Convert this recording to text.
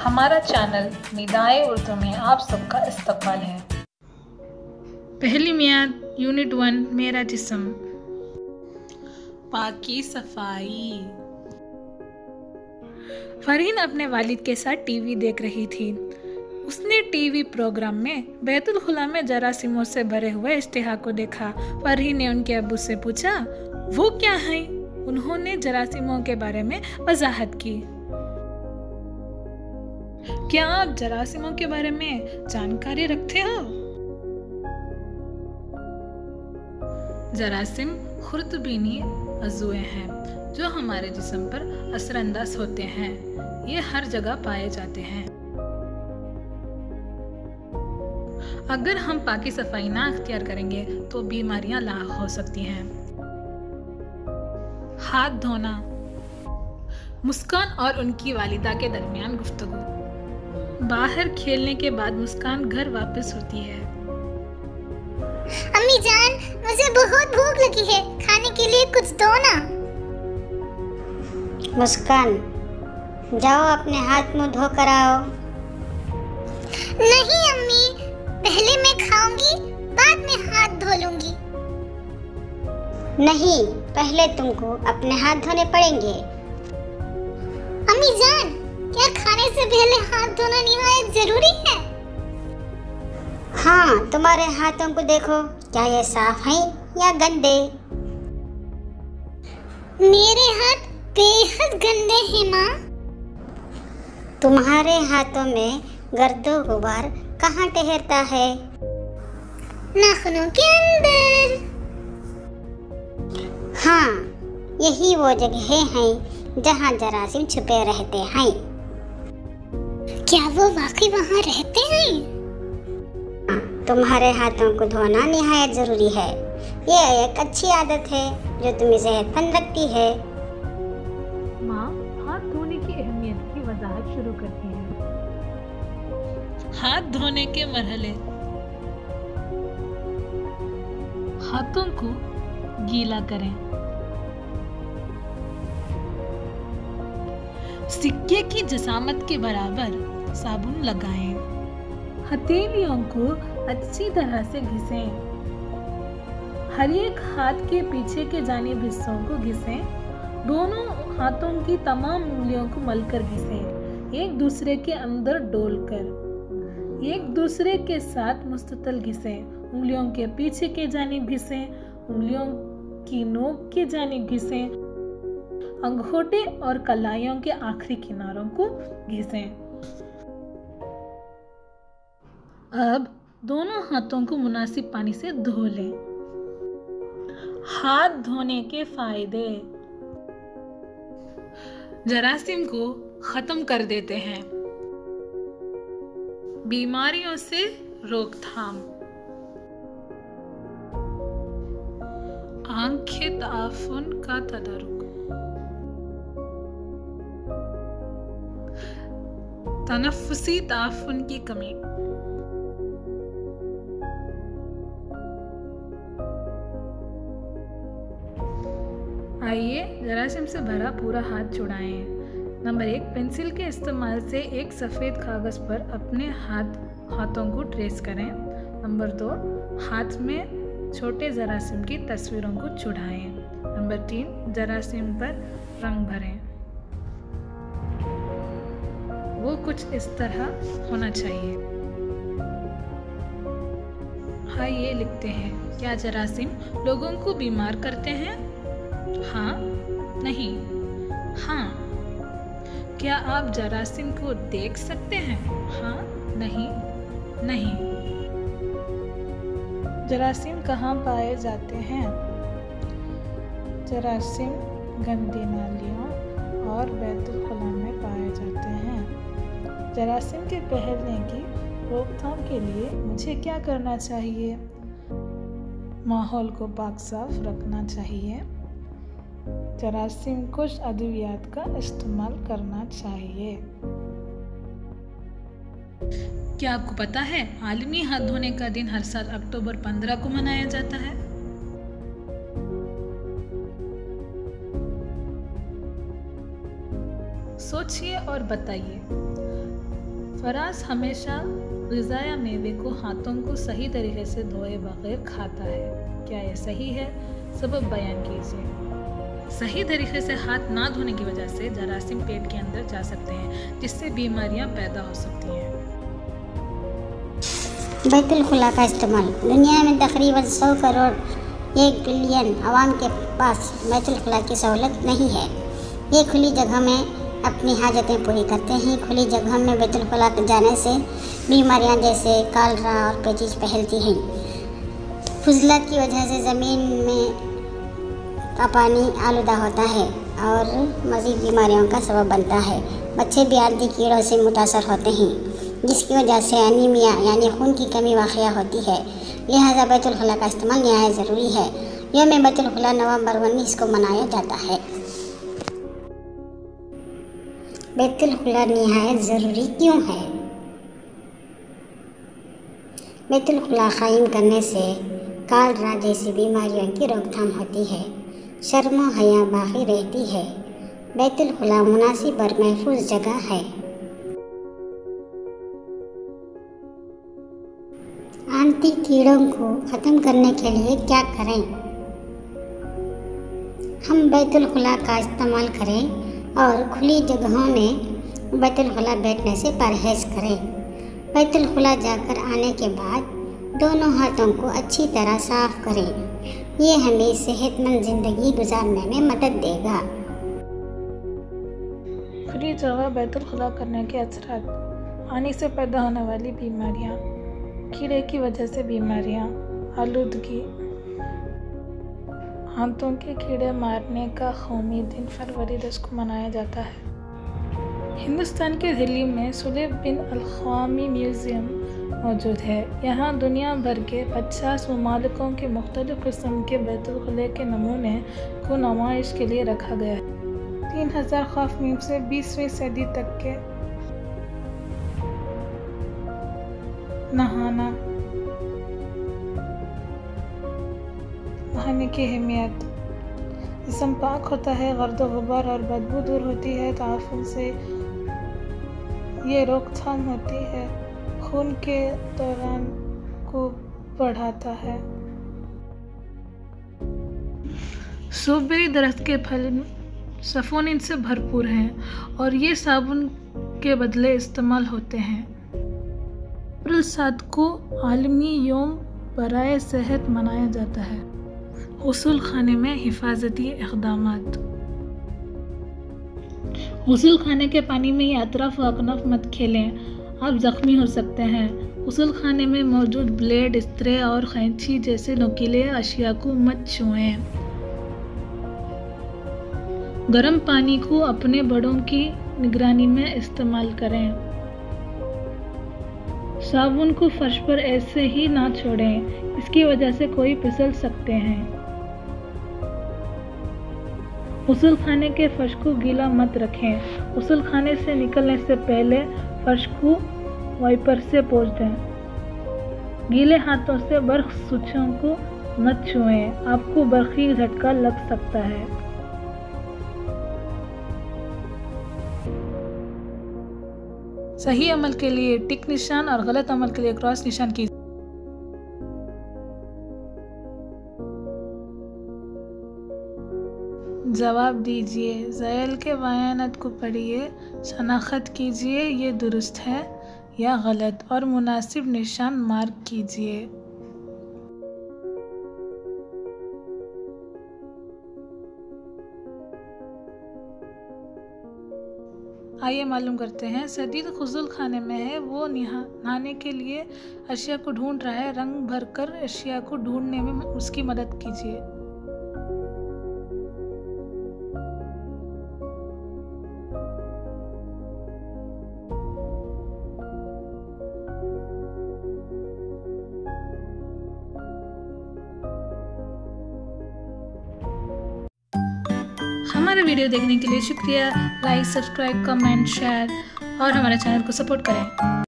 हमारा चैनल निदाए उर्दू में आप सबका इस्तकबाल है। पहली मियाद यूनिट 1 मेरा जिस्म। पाकी सफाई। फरहीन अपने वालिद के साथ टीवी देख रही थी। उसने टीवी प्रोग्राम में बैतुल खुला में जरासीमों से भरे हुए इश्तिहा को देखा। फरहीन ने उनके अब्बू से पूछा, वो क्या है? उन्होंने जरासीमों के बारे में वजाहत की। क्या आप जरासीमों के बारे में जानकारी रखते हो? जरासीम खुर्दबीनी अज़ुए हैं जो हमारे जिस्म पर असरअंदाज होते हैं। ये हर जगह पाए जाते हैं। अगर हम पाकी सफाई ना अख्तियार करेंगे तो बीमारियां लाक हो सकती हैं। हाथ धोना। मुस्कान और उनकी वालिदा के दरमियान गुफ्तगू। बाहर खेलने के बाद मुस्कान घर वापस होती है। अम्मी जान, मुझे बहुत भूख लगी है, खाने के लिए कुछ दो ना। मुस्कान, जाओ अपने हाथ मुंह धो कर आओ। नहीं अम्मी, पहले मैं खाऊंगी, बाद में हाथ धो लूंगी। नहीं, पहले तुमको अपने हाथ धोने पड़ेंगे। अम्मी जान, क्या खाने से पहले हाथ धोना निहायत जरूरी है? हाँ, तुम्हारे हाथों को देखो, क्या ये साफ हैं या गंदे? मेरे हाथ बेहद गंदे हैं माँ। तुम्हारे हाथों में गर्दो गुबार कहाँ ठहरता है? नाखूनों के अंदर। हाँ, यही वो जगह हैं जहाँ जरासीम छुपे रहते हैं। क्या वो वाकई वहाँ रहते हैं? तुम्हारे हाथों को धोना निहायत जरूरी है। ये एक अच्छी आदत है जो तुम्हें सेहतमंद रखती है। माँ हाथ धोने की अहमियत की वजाहत शुरू करती है। हाथ धोने के मरहले। हाथों को गीला करें। सिक्के की जसामत के बराबर साबुन लगाएं। हथेलियों को अच्छी तरह से घिसें। हर एक हाथ के पीछे के जानिब हिस्सों को घिसें। दोनों हाथों की तमाम उंगलियों को मलकर घिसें, एक दूसरे के अंदर डोलकर। एक दूसरे के साथ मुस्ततिल घिसें। उंगलियों के पीछे के जानिब घिसें, उंगलियों की नोक के जानिब घिसें, अंगूठे और कलाइयों के आखिरी किनारों को घिसें। अब दोनों हाथों को मुनासिब पानी से धो लें। हाथ धोने के फायदे। जरासीम को खत्म कर देते हैं। बीमारियों से रोकथाम। आंखें ताफुन का तदारुक। तनफ्फुसी ताफुन की कमी। आइए जरासीम से भरा पूरा हाथ छुड़ाएं। नंबर 1, पेंसिल के इस्तेमाल से एक सफ़ेद कागज़ पर अपने हाथों को ट्रेस करें। नंबर 2, हाथ में छोटे जरासीम की तस्वीरों को छुड़ाएं। नंबर 3, जरासीम पर रंग भरें। वो कुछ इस तरह होना चाहिए। हाँ, ये लिखते हैं, क्या जरासीम लोगों को बीमार करते हैं? हाँ, नहीं, हाँ। क्या आप जरासीम को देख सकते हैं? हाँ, नहीं, नहीं। जरासीम कहाँ पाए जाते हैं? जरासीम गंदी नालियों और बैतुल खुला में पाए जाते हैं। जरासीम के फैलने की रोकथाम के लिए मुझे क्या करना चाहिए? माहौल को पाक साफ रखना चाहिए। जरासीम कुछ अद्वियात का इस्तेमाल करना चाहिए। क्या आपको पता है आलमी हाथ धोने का दिन हर साल अक्टूबर 15 को मनाया जाता है? सोचिए और बताइए, फराज हमेशा ग़िज़ा या मेवे को हाथों को सही तरीके से धोए बगैर खाता है। क्या ये सही है? सबब बयान कीजिए। सही तरीके से हाथ ना धोने की वजह से जरासीम पेट के अंदर जा सकते हैं, जिससे बीमारियां पैदा हो सकती हैं। बैतुल खुला का इस्तेमाल। दुनिया में तकरीबन 100 करोड़ 1 बिलियन आवाम के पास बैतुल खुला की सहूलत नहीं है। ये खुली जगह में अपनी हाजतें पूरी करते हैं। खुली जगह में बैतुल खुला जाने से बीमारियां जैसे कालरा और पेचिश फैलती हैं। फुजलत की वजह से ज़मीन में का पानी आलूदा होता है और मज़ीद बीमारियों का सबब बनता है। बच्चे भी आंधी कीड़ों से मुतासर होते हैं, जिसकी वजह से एनीमिया यानी खून की कमी वाक़या होती है। लिहाजा बैतुल खुला का इस्तेमाल नहायत ज़रूरी है। यौम बैतुल खुला नवंबर 19 को मनाया जाता है। बैतुल खुला नहायत ज़रूरी क्यों है? बैतुल खुला कायम करने से कालरा जैसी बीमारियों की रोकथाम होती है। शर्म हया बाकी रहती है। बैतुल खुला मुनासिब और महफूज जगह है। आंधी कीड़ों को ख़त्म करने के लिए क्या करें? हम बैतुल खुला का इस्तेमाल करें और खुली जगहों में बैतुल खुला बैठने से परहेज़ करें। बैतुल खुला जाकर आने के बाद दोनों हाथों को अच्छी तरह साफ़ करें। ये हमें सेहतमंद ज़िंदगी गुजारने में मदद देगा। खुली जगह बैतुल खुला करने के असरात: पानी से पैदा होने वाली बीमारियां, कीड़े की वजह से बीमारियां, आलूदगी। हाथों के कीड़े मारने का कौमी दिन फरवरी 10 को मनाया जाता है। हिंदुस्तान के दिल्ली में सुलेब बिन अल-ख़वामी म्यूज़ियम मौजूद है। यहाँ दुनिया भर के 50 ममालिकों के मुख्तलिफ़ किस्म के बैतुल खुले के नमूने को नुमाइश के लिए रखा गया है। 3000 ख़ाफ़ से 20वीं सदी तक के नहाने की अहमियत: जिस्म पाक होता है, गर्द गुबार और बदबू दूर होती है, ताफुन से ये रोकथाम होती है, खून के दौरान को बढ़ाता है। सूबेरी दरख्त के फल सफ़ोनिन से भरपूर हैं और ये साबुन के बदले इस्तेमाल होते हैं। अप्रैल 7 को आलमी यौम बराए सेहत मनाया जाता है। गुस्ल खाने में हिफाजती इक़दामात: गुस्ल खाने के पानी में अतराफ व अकनाफ मत खेलें, आप ज़ख्मी हो सकते हैं। गुस्ल खाने में मौजूद ब्लेड, स्प्रे और कैंची जैसे नुकीले अशिया को मत छुएं। गर्म पानी को अपने बड़ों की निगरानी में इस्तेमाल करें। साबुन को फर्श पर ऐसे ही ना छोड़ें, इसकी वजह से कोई फिसल सकते हैं। गुस्ल खाने के फर्श को गीला मत रखें। गुस्ल खाने से निकलने से पहले फर्श को वाइपर से पोंछ दें। गीले हाथों से बर्फ सूचों को मत छुएं, आपको बर्फी झटका लग सकता है। सही अमल के लिए टिक निशान और गलत अमल के लिए क्रॉस निशान कीजिए। जवाब दीजिए, ज़ैल के बयानात को पढ़िए, शनाख्त कीजिए ये दुरुस्त है या गलत और मुनासिब निशान मार्क कीजिए। आइए मालूम करते हैं। सदीद गुस्ल खाने में है, वो नहाने के लिए अशिया को ढूंढ रहा है। रंग भरकर अशिया को ढूंढने में उसकी मदद कीजिए। हमारे वीडियो देखने के लिए शुक्रिया। लाइक, सब्सक्राइब, कमेंट, शेयर और हमारे चैनल को सपोर्ट करें।